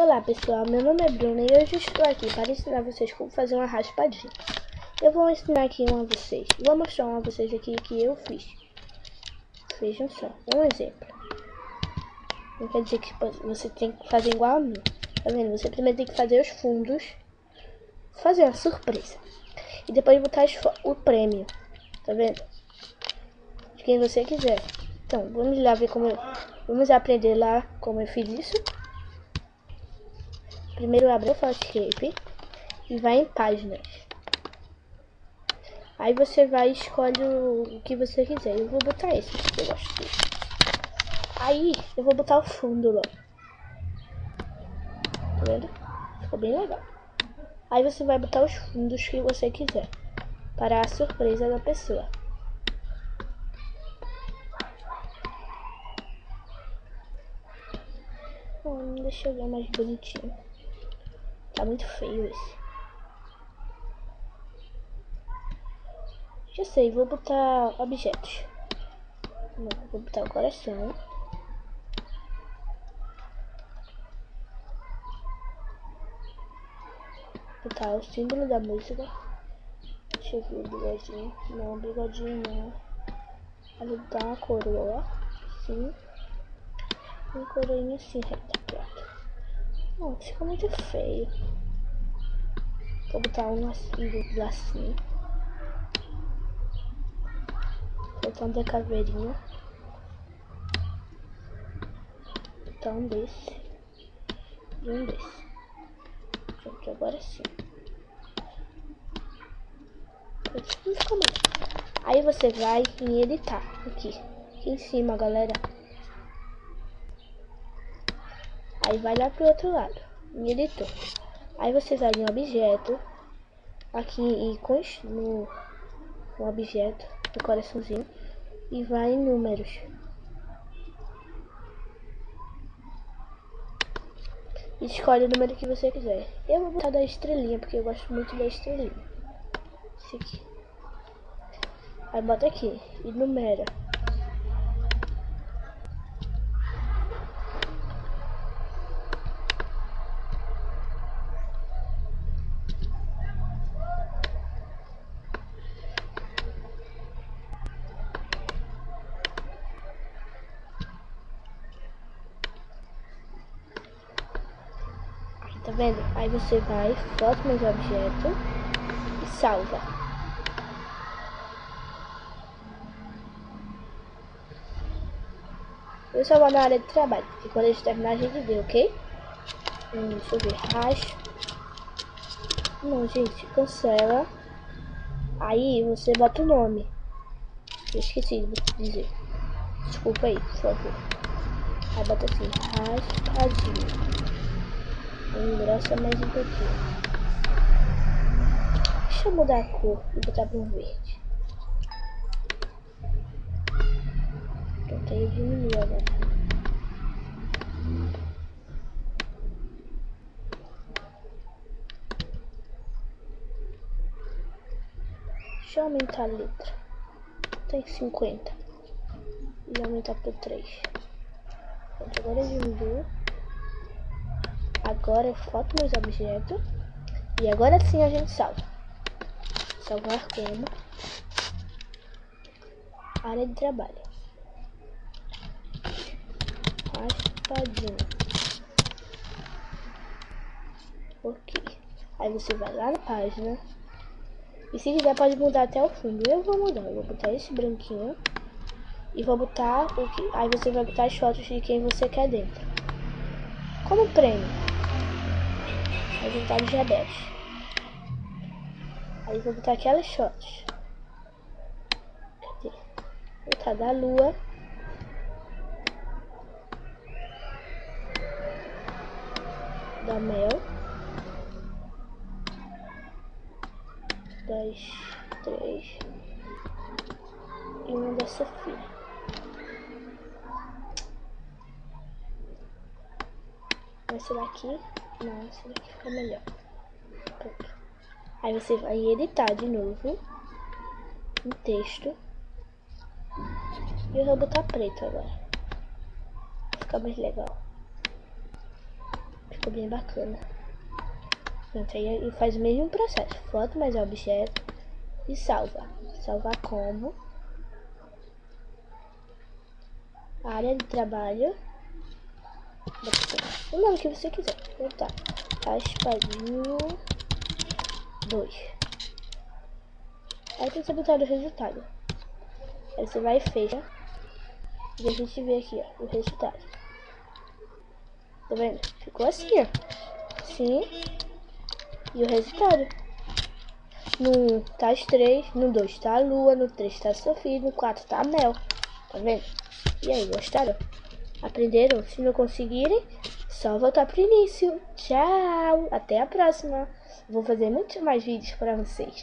Olá pessoal, meu nome é Bruna e hoje estou aqui para ensinar vocês como fazer uma raspadinha. Eu vou ensinar aqui a vocês, vou mostrar a vocês aqui que eu fiz. Vejam só, um exemplo. Não quer dizer que você tem que fazer igual a mim, tá vendo? Você primeiro tem que fazer os fundos, fazer uma surpresa. E depois botar o prêmio, tá vendo? De quem você quiser. Então, vamos lá ver vamos aprender lá como eu fiz isso. Primeiro abre o Photoscape e vai em páginas. Aí você vai e escolhe o que você quiser. Eu vou botar esse, porque eu gosto desse. Aí eu vou botar o fundo lá. Tá vendo? Ficou bem legal. Aí você vai botar os fundos que você quiser, para a surpresa da pessoa. Deixa eu ver mais bonitinho. Tá muito feio esse. Já sei, vou botar objetos. Não, vou botar o coração. Botar o símbolo da música. Deixa eu ver o bigodinho. Não, bigodinho não. Aí vou botar uma coroa. Sim. Uma coroinha assim, reta, pronto. Não, ficou muito feio. Vou botar um assim, lacinho. Vou botar um da caveirinha. Vou botar um desse. E um desse. Pronto, agora sim. Não ficou bem. Aí você vai em editar. Aqui em cima, galera. Aí vai lá pro outro lado. Em editor. Aí você vai em objeto. Aqui no objeto. No coraçãozinho. E vai em números. E escolhe o número que você quiser. Eu vou botar da estrelinha, porque eu gosto muito da estrelinha. Esse aqui. Aí bota aqui. E numera. Tá vendo? Aí você vai, foto mais objeto e salva. Eu só vou na área de trabalho, e quando a gente terminar a gente vê, ok? Deixa eu ver, racha. Não, gente, cancela. Aí você bota o nome. Eu esqueci de dizer. Desculpa aí, por favor. Aí bota assim, raspadinho. Engrossa mais um pouquinho. Deixa eu mudar a cor e botar para um verde. Pronto, aí eu diminui agora. Deixa eu aumentar a letra. Tem 50. E aumentar para 3. Pronto, agora eu diminuo. Agora eu foto meus objetos. E agora sim a gente salva. Salvar como área de trabalho. Raspadinho. Ok. Aí você vai lá na página. E se quiser pode mudar até o fundo. Eu vou mudar. Eu vou botar esse branquinho. E vou botar o que. Aí você vai botar as fotos de quem você quer dentro. Como prêmio. Resultado já 10. Aí vou botar aquelas fotos. Cadê? Vou botar da lua. Da Mel. Das 3. E uma da Sofia. Essa daqui. Não, essa daqui fica melhor. Pronto. Aí você vai editar de novo. Em texto. E eu vou botar preto agora. Fica mais legal. Ficou bem bacana. Pronto, aí faz o mesmo processo. Foto mais objeto e salva. Salvar como. Área de trabalho. O nome que você quiser. Tá. Raspadinho 2. Aí tem que botar o resultado. Aí você vai e fecha. E a gente vê aqui, ó, o resultado. Tá vendo? Ficou assim, ó. Sim. E o resultado. No 1 tá as 3, no 2 tá a lua, no 3 tá a Sofia, no 4 tá a Mel. Tá vendo? E aí, gostaram? Aprenderam? Se não conseguirem, só voltar pro início. Tchau! Até a próxima. Vou fazer muitos mais vídeos para vocês.